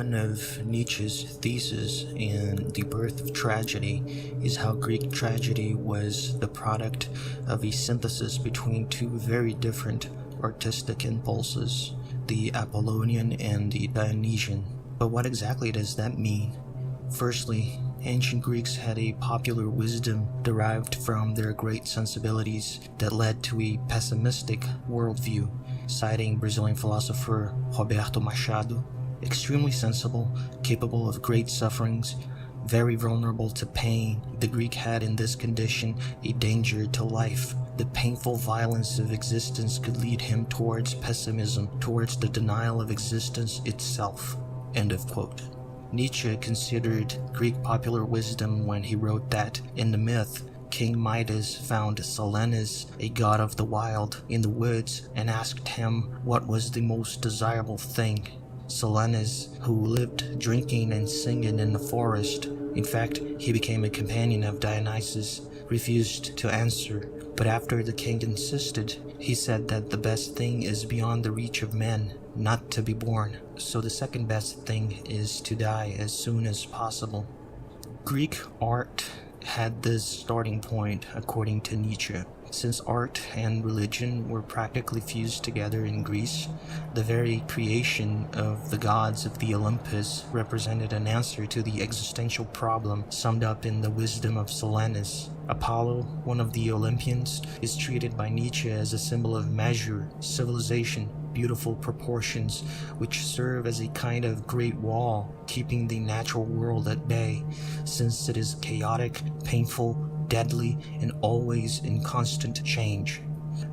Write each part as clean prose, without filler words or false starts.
One of Nietzsche's theses in The Birth of Tragedy is how Greek tragedy was the product of a synthesis between two very different artistic impulses, the Apollonian and the Dionysian. But what exactly does that mean? Firstly, ancient Greeks had a popular wisdom derived from their great sensibilities that led to a pessimistic worldview, citing Brazilian philosopher Roberto Machado. Extremely sensible, capable of great sufferings, very vulnerable to pain, the Greek had in this condition a danger to life. The painful violence of existence could lead him towards pessimism, towards the denial of existence itself. End of quote. Nietzsche considered Greek popular wisdom when he wrote that, in the myth, King Midas found Silenus, a god of the wild, in the woods and asked him what was the most desirable thing. Silenus, who lived drinking and singing in the forest, in fact, he became a companion of Dionysus, refused to answer. But after the king insisted, he said that the best thing is beyond the reach of men, not to be born. So the second best thing is to die as soon as possible. Greek art had this starting point, according to Nietzsche. Since art and religion were practically fused together in Greece, the very creation of the gods of the Olympus represented an answer to the existential problem summed up in the wisdom of Silenus. Apollo, one of the Olympians, is treated by Nietzsche as a symbol of measure, civilization, beautiful proportions, which serve as a kind of great wall, keeping the natural world at bay, since it is chaotic, painful, deadly, and always in constant change.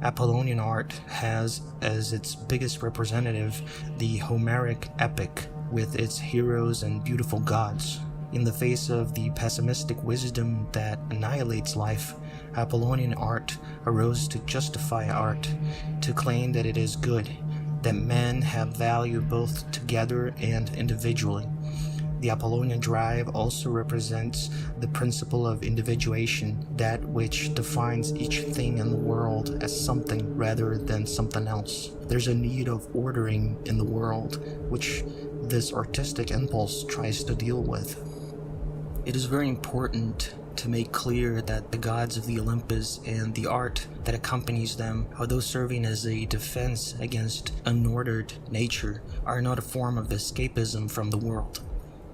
Apollonian art has as its biggest representative the Homeric epic, with its heroes and beautiful gods. In the face of the pessimistic wisdom that annihilates life, Apollonian art arose to justify art, to claim that it is good, that men have value both together and individually. The Apollonian drive also represents the principle of individuation, that which defines each thing in the world as something rather than something else. There's a need of ordering in the world, which this artistic impulse tries to deal with. It is very important to make clear that the gods of the Olympus and the art that accompanies them, although serving as a defense against unordered nature, are not a form of escapism from the world.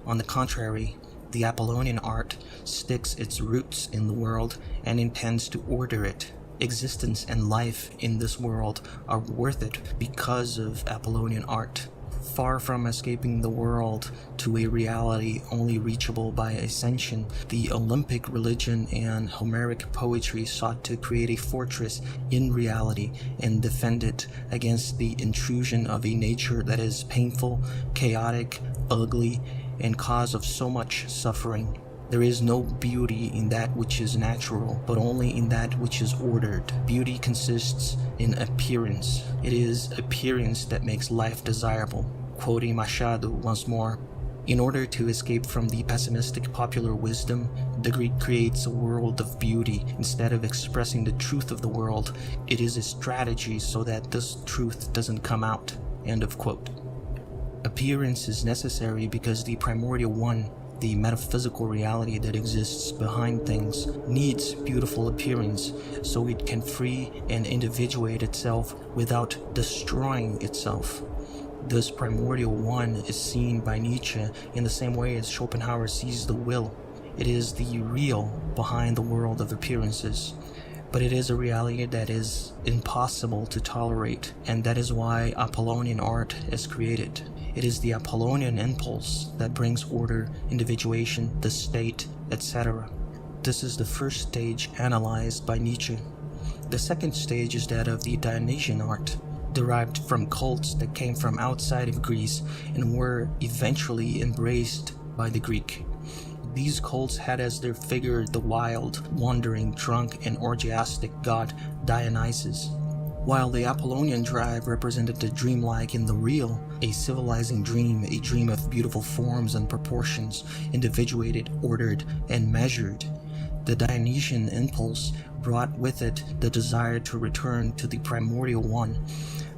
On the contrary, the Apollonian art sticks its roots in the world and intends to order it. Existence and life in this world are worth it because of Apollonian art. Far from escaping the world to a reality only reachable by ascension, the Olympic religion and Homeric poetry sought to create a fortress in reality and defend it against the intrusion of a nature that is painful, chaotic, ugly, and cause of so much suffering. There is no beauty in that which is natural, but only in that which is ordered. Beauty consists in appearance. It is appearance that makes life desirable. Quoting Machado once more, in order to escape from the pessimistic popular wisdom, the Greek creates a world of beauty. Instead of expressing the truth of the world, it is a strategy so that this truth doesn't come out. End of quote. Appearance is necessary because the primordial one, the metaphysical reality that exists behind things, needs beautiful appearance so it can free and individuate itself without destroying itself. This primordial one is seen by Nietzsche in the same way as Schopenhauer sees the will. It is the real behind the world of appearances. But it is a reality that is impossible to tolerate, and that is why Apollonian art is created. It is the Apollonian impulse that brings order, individuation, the state, etc. This is the first stage analyzed by Nietzsche. The second stage is that of the Dionysian art, derived from cults that came from outside of Greece and were eventually embraced by the Greek. These cults had as their figure the wild, wandering, drunk, and orgiastic god Dionysus. While the Apollonian drive represented the dreamlike in the real, a civilizing dream, a dream of beautiful forms and proportions, individuated, ordered, and measured, the Dionysian impulse brought with it the desire to return to the primordial one,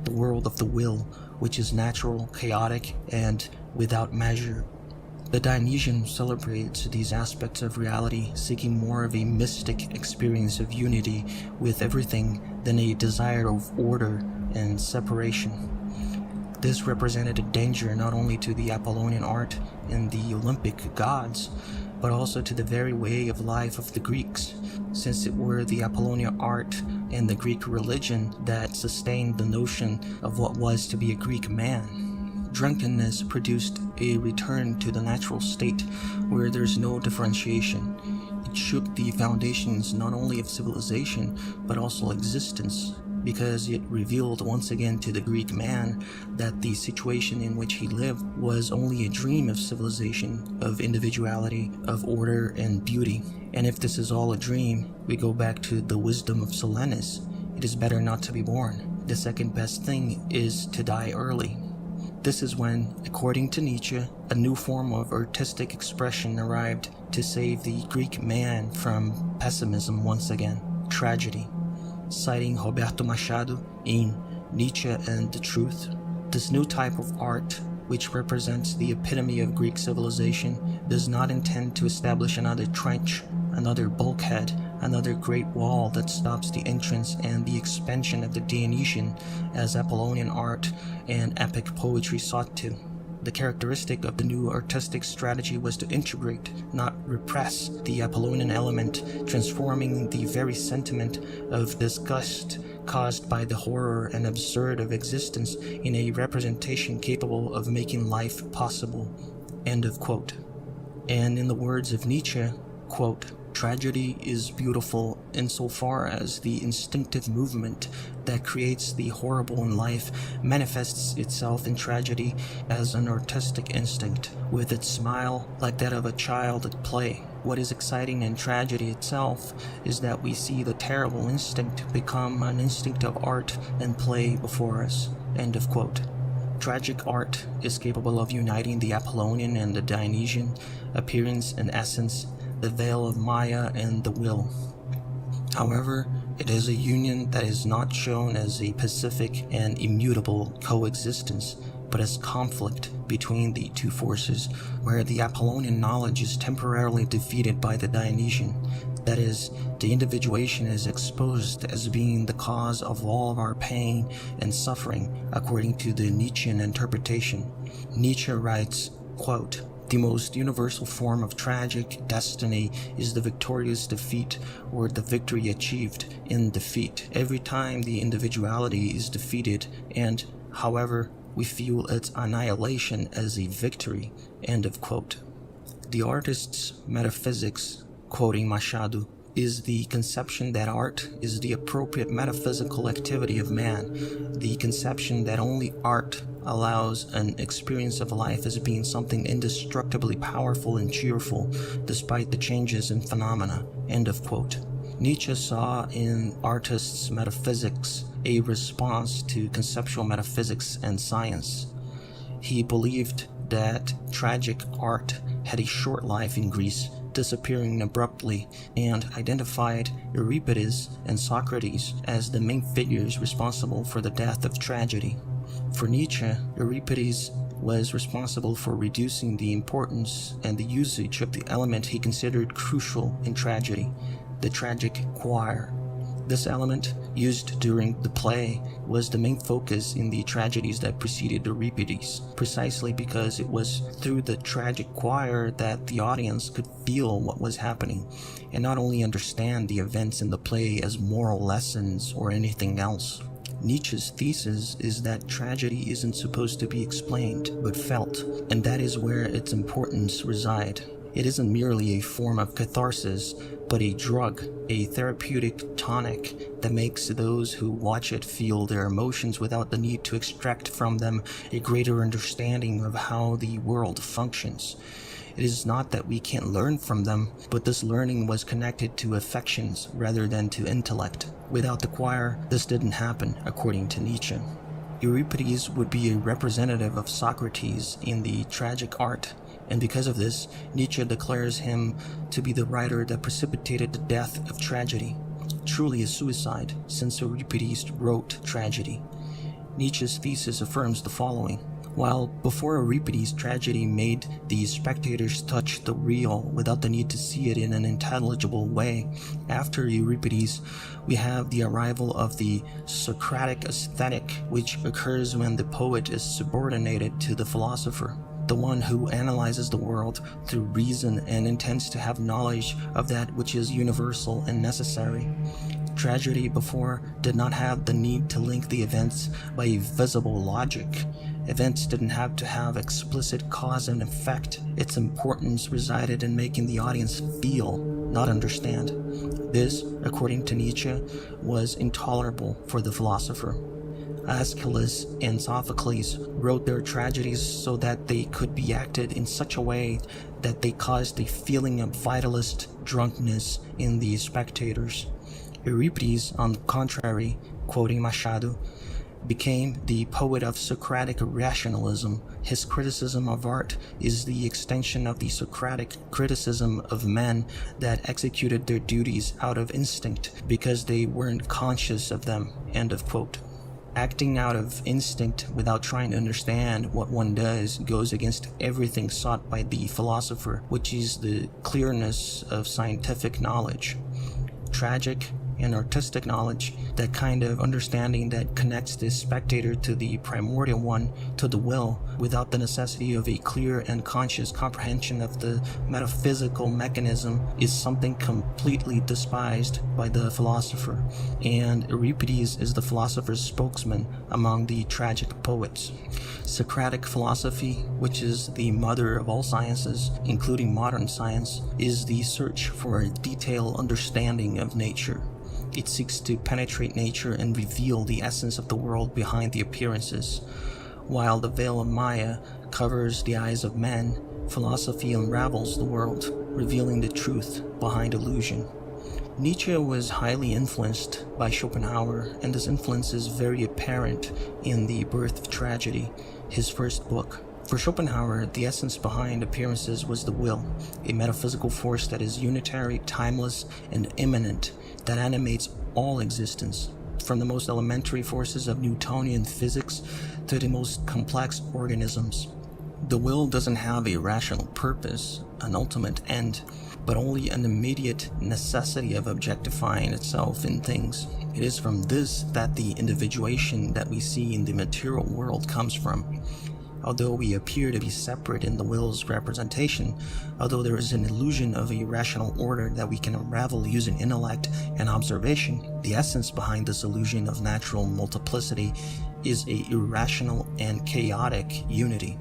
the world of the will, which is natural, chaotic, and without measure. The Dionysian celebrates these aspects of reality, seeking more of a mystic experience of unity with everything than a desire of order and separation. This represented a danger not only to the Apollonian art and the Olympic gods, but also to the very way of life of the Greeks, since it were the Apollonian art and the Greek religion that sustained the notion of what was to be a Greek man. Drunkenness produced a return to the natural state where there's no differentiation. It shook the foundations not only of civilization, but also existence, because it revealed once again to the Greek man that the situation in which he lived was only a dream of civilization, of individuality, of order and beauty. And if this is all a dream, we go back to the wisdom of Silenus. It is better not to be born. The second best thing is to die early. This is when, according to Nietzsche, a new form of artistic expression arrived to save the Greek man from pessimism once again, tragedy. Citing Roberto Machado in Nietzsche and the Truth, this new type of art, which represents the epitome of Greek civilization, does not intend to establish another trench, another bulkhead, another great wall that stops the entrance and the expansion of the Dionysian, as Apollonian art and epic poetry sought to. The characteristic of the new artistic strategy was to integrate, not repress, the Apollonian element, transforming the very sentiment of disgust caused by the horror and absurd of existence in a representation capable of making life possible. End of quote. And in the words of Nietzsche, quote, "Tragedy is beautiful insofar as the instinctive movement that creates the horrible in life manifests itself in tragedy as an artistic instinct, with its smile like that of a child at play. What is exciting in tragedy itself is that we see the terrible instinct become an instinct of art and play before us." End of quote. Tragic art is capable of uniting the Apollonian and the Dionysian, appearance and essence, the veil of Maya and the will. However, it is a union that is not shown as a pacific and immutable coexistence, but as conflict between the two forces, where the Apollonian knowledge is temporarily defeated by the Dionysian. That is, the individuation is exposed as being the cause of all of our pain and suffering, according to the Nietzschean interpretation. Nietzsche writes, quote, "The most universal form of tragic destiny is the victorious defeat, or the victory achieved in defeat. Every time the individuality is defeated, and, however, we feel its annihilation as a victory." End of quote. The artist's metaphysics, quoting Machado, is the conception that art is the appropriate metaphysical activity of man, the conception that only art allows an experience of life as being something indestructibly powerful and cheerful, despite the changes in phenomena. End of quote. Nietzsche saw in artists' metaphysics a response to conceptual metaphysics and science. He believed that tragic art had a short life in Greece, disappearing abruptly, and identified Euripides and Socrates as the main figures responsible for the death of tragedy. For Nietzsche, Euripides was responsible for reducing the importance and the usage of the element he considered crucial in tragedy, the tragic choir. This element, used during the play, was the main focus in the tragedies that preceded Euripides, precisely because it was through the tragic choir that the audience could feel what was happening, and not only understand the events in the play as moral lessons or anything else. Nietzsche's thesis is that tragedy isn't supposed to be explained, but felt, and that is where its importance resides. It isn't merely a form of catharsis, but a drug, a therapeutic tonic that makes those who watch it feel their emotions without the need to extract from them a greater understanding of how the world functions. It is not that we can't learn from them, but this learning was connected to affections rather than to intellect. Without the choir, this didn't happen, according to Nietzsche. Euripides would be a representative of Socrates in the tragic art, and because of this, Nietzsche declares him to be the writer that precipitated the death of tragedy. Truly a suicide, since Euripides wrote tragedy. Nietzsche's thesis affirms the following. While before Euripides, tragedy made the spectators touch the real without the need to see it in an intelligible way, after Euripides, we have the arrival of the Socratic aesthetic, which occurs when the poet is subordinated to the philosopher, the one who analyzes the world through reason and intends to have knowledge of that which is universal and necessary. Tragedy before did not have the need to link the events by a visible logic. Events didn't have to have explicit cause and effect. Its importance resided in making the audience feel, not understand. This, according to Nietzsche, was intolerable for the philosopher. Aeschylus and Sophocles wrote their tragedies so that they could be acted in such a way that they caused a feeling of vitalist drunkenness in the spectators. Euripides, on the contrary, quoting Machado, became the poet of Socratic rationalism. His criticism of art is the extension of the Socratic criticism of men that executed their duties out of instinct because they weren't conscious of them. End of quote. Acting out of instinct without trying to understand what one does goes against everything sought by the philosopher, which is the clearness of scientific knowledge. Tragic and artistic knowledge, that kind of understanding that connects the spectator to the primordial one, to the will, without the necessity of a clear and conscious comprehension of the metaphysical mechanism, is something completely despised by the philosopher, and Euripides is the philosopher's spokesman among the tragic poets. Socratic philosophy, which is the mother of all sciences, including modern science, is the search for a detailed understanding of nature. It seeks to penetrate nature and reveal the essence of the world behind the appearances. While the veil of Maya covers the eyes of men, philosophy unravels the world, revealing the truth behind illusion. Nietzsche was highly influenced by Schopenhauer, and this influence is very apparent in The Birth of Tragedy, his first book. For Schopenhauer, the essence behind appearances was the will, a metaphysical force that is unitary, timeless, and immanent, that animates all existence, from the most elementary forces of Newtonian physics to the most complex organisms. The will doesn't have a rational purpose, an ultimate end, but only an immediate necessity of objectifying itself in things. It is from this that the individuation that we see in the material world comes from. Although we appear to be separate in the will's representation, although there is an illusion of a rational order that we can unravel using intellect and observation, the essence behind this illusion of natural multiplicity is a irrational and chaotic unity.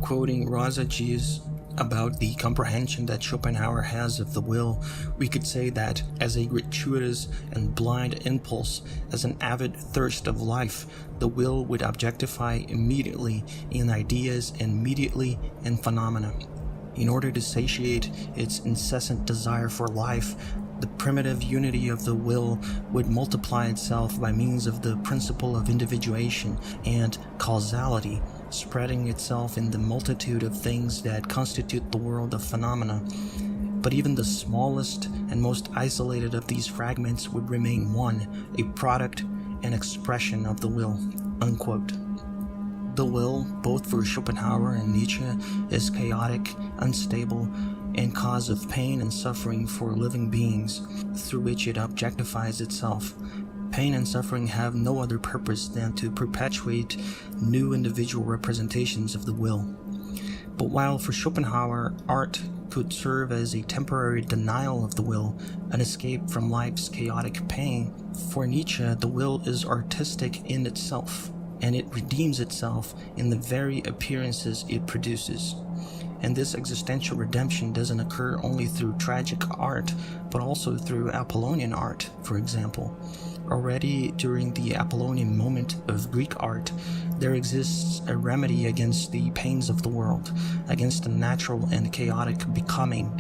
Quoting Rosagius about the comprehension that Schopenhauer has of the will, we could say that as a gratuitous and blind impulse, as an avid thirst of life, the will would objectify immediately in ideas and immediately in phenomena. In order to satiate its incessant desire for life, the primitive unity of the will would multiply itself by means of the principle of individuation and causality, spreading itself in the multitude of things that constitute the world of phenomena. But even the smallest and most isolated of these fragments would remain one, a product and expression of the will." Unquote. The will, both for Schopenhauer and Nietzsche, is chaotic, unstable, and cause of pain and suffering for living beings, through which it objectifies itself. Pain and suffering have no other purpose than to perpetuate new individual representations of the will. But while for Schopenhauer, art could serve as a temporary denial of the will, an escape from life's chaotic pain, for Nietzsche the will is artistic in itself, and it redeems itself in the very appearances it produces. And this existential redemption doesn't occur only through tragic art, but also through Apollonian art, for example. Already during the Apollonian moment of Greek art, there exists a remedy against the pains of the world, against the natural and chaotic becoming.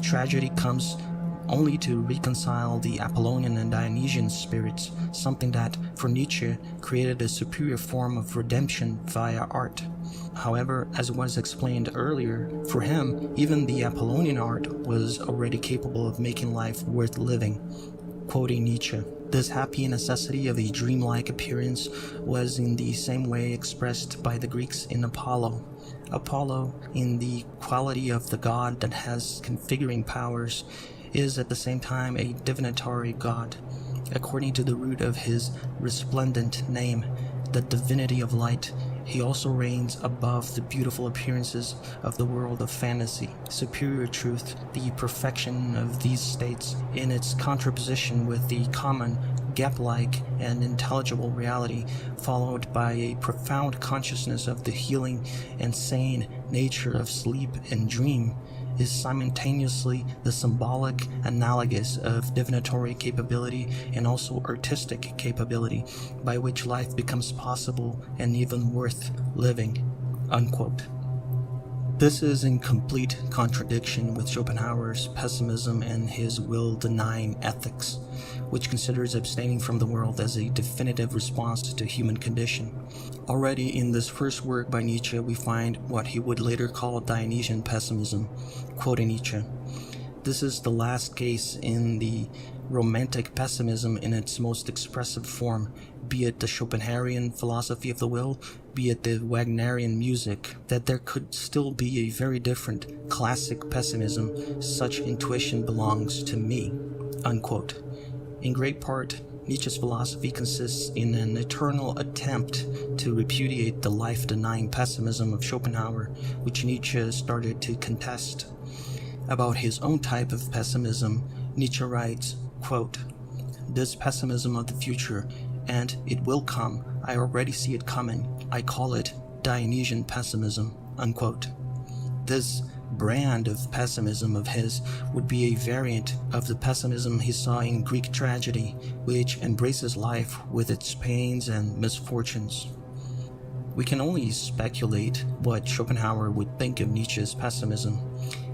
Tragedy comes only to reconcile the Apollonian and Dionysian spirits, something that, for Nietzsche, created a superior form of redemption via art. However, as was explained earlier, for him, even the Apollonian art was already capable of making life worth living. Quoting Nietzsche, This happy necessity of a dreamlike appearance was in the same way expressed by the Greeks in Apollo. Apollo, in the quality of the god that has configuring powers, is at the same time a divinatory god. According to the root of his resplendent name, the divinity of light, he also reigns above the beautiful appearances of the world of fantasy. Superior truth, the perfection of these states, in its contraposition with the common, gap-like, and intelligible reality, followed by a profound consciousness of the healing and sane nature of sleep and dream, is simultaneously the symbolic analogous of divinatory capability and also artistic capability, by which life becomes possible and even worth living." Unquote. This is in complete contradiction with Schopenhauer's pessimism and his will-denying ethics, which considers abstaining from the world as a definitive response to human condition. Already in this first work by Nietzsche, we find what he would later call Dionysian pessimism. Quoting Nietzsche, "This is the last case in the romantic pessimism in its most expressive form, be it the Schopenhauerian philosophy of the will, be it the Wagnerian music, that there could still be a very different classic pessimism. Such intuition belongs to me." Unquote. In great part, Nietzsche's philosophy consists in an eternal attempt to repudiate the life-denying pessimism of Schopenhauer, which Nietzsche started to contest. About his own type of pessimism, Nietzsche writes, quote, "This pessimism of the future, and it will come, I already see it coming, I call it Dionysian pessimism." Unquote. This brand of pessimism of his would be a variant of the pessimism he saw in Greek tragedy, which embraces life with its pains and misfortunes. We can only speculate what Schopenhauer would think of Nietzsche's pessimism,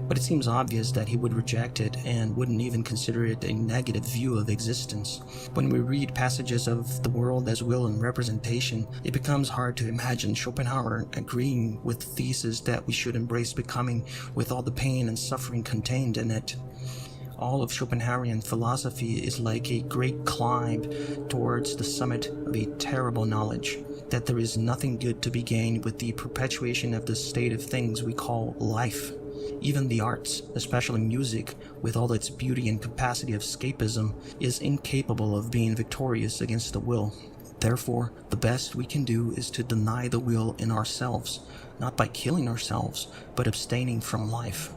but it seems obvious that he would reject it and wouldn't even consider it a negative view of existence. When we read passages of the world as will and representation, it becomes hard to imagine Schopenhauer agreeing with the thesis that we should embrace becoming with all the pain and suffering contained in it. All of Schopenhauerian philosophy is like a great climb towards the summit of a terrible knowledge, that there is nothing good to be gained with the perpetuation of the state of things we call life. Even the arts, especially music, with all its beauty and capacity of escapism, is incapable of being victorious against the will. Therefore, the best we can do is to deny the will in ourselves, not by killing ourselves, but abstaining from life.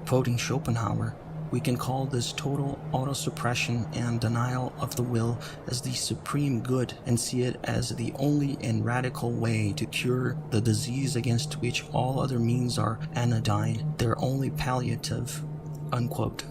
Quoting Schopenhauer, we can call this total autosuppression and denial of the will as the supreme good and see it as the only and radical way to cure the disease against which all other means are anodyne, their only palliative." Unquote.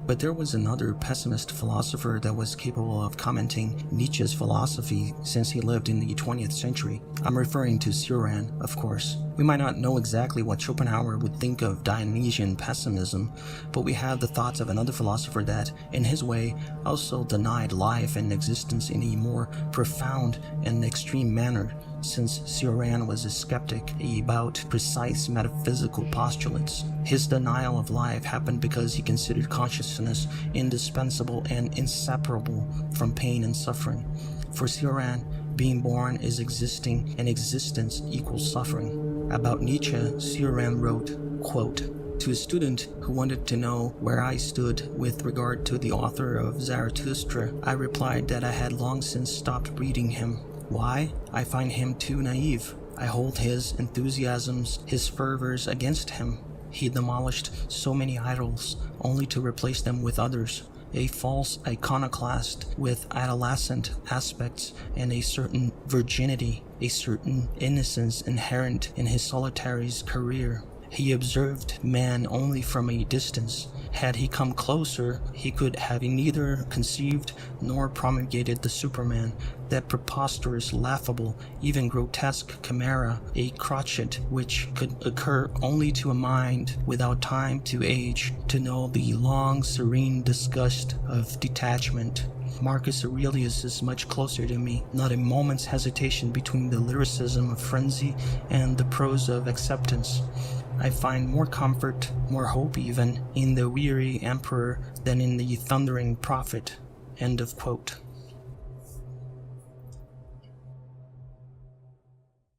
But there was another pessimist philosopher that was capable of commenting Nietzsche's philosophy since he lived in the 20th century. I'm referring to Cioran, of course. We might not know exactly what Schopenhauer would think of Dionysian pessimism, but we have the thoughts of another philosopher that, in his way, also denied life and existence in a more profound and extreme manner, since Cioran was a skeptic about precise metaphysical postulates. His denial of life happened because he considered consciousness indispensable and inseparable from pain and suffering. For Cioran, being born is existing, and existence equals suffering. About Nietzsche, Cioran wrote, quote, "To a student who wanted to know where I stood with regard to the author of Zarathustra, I replied that I had long since stopped reading him. Why? I find him too naive. I hold his enthusiasms, his fervors against him. He demolished so many idols, only to replace them with others. A false iconoclast with adolescent aspects and a certain virginity, a certain innocence inherent in his solitary's career. He observed man only from a distance. Had he come closer, he could have neither conceived nor promulgated the Superman, that preposterous, laughable, even grotesque chimera, a crotchet which could occur only to a mind without time to age, to know the long, serene disgust of detachment. Marcus Aurelius is much closer to me, not a moment's hesitation between the lyricism of frenzy and the prose of acceptance. I find more comfort, more hope even, in the weary emperor than in the thundering prophet." End of quote.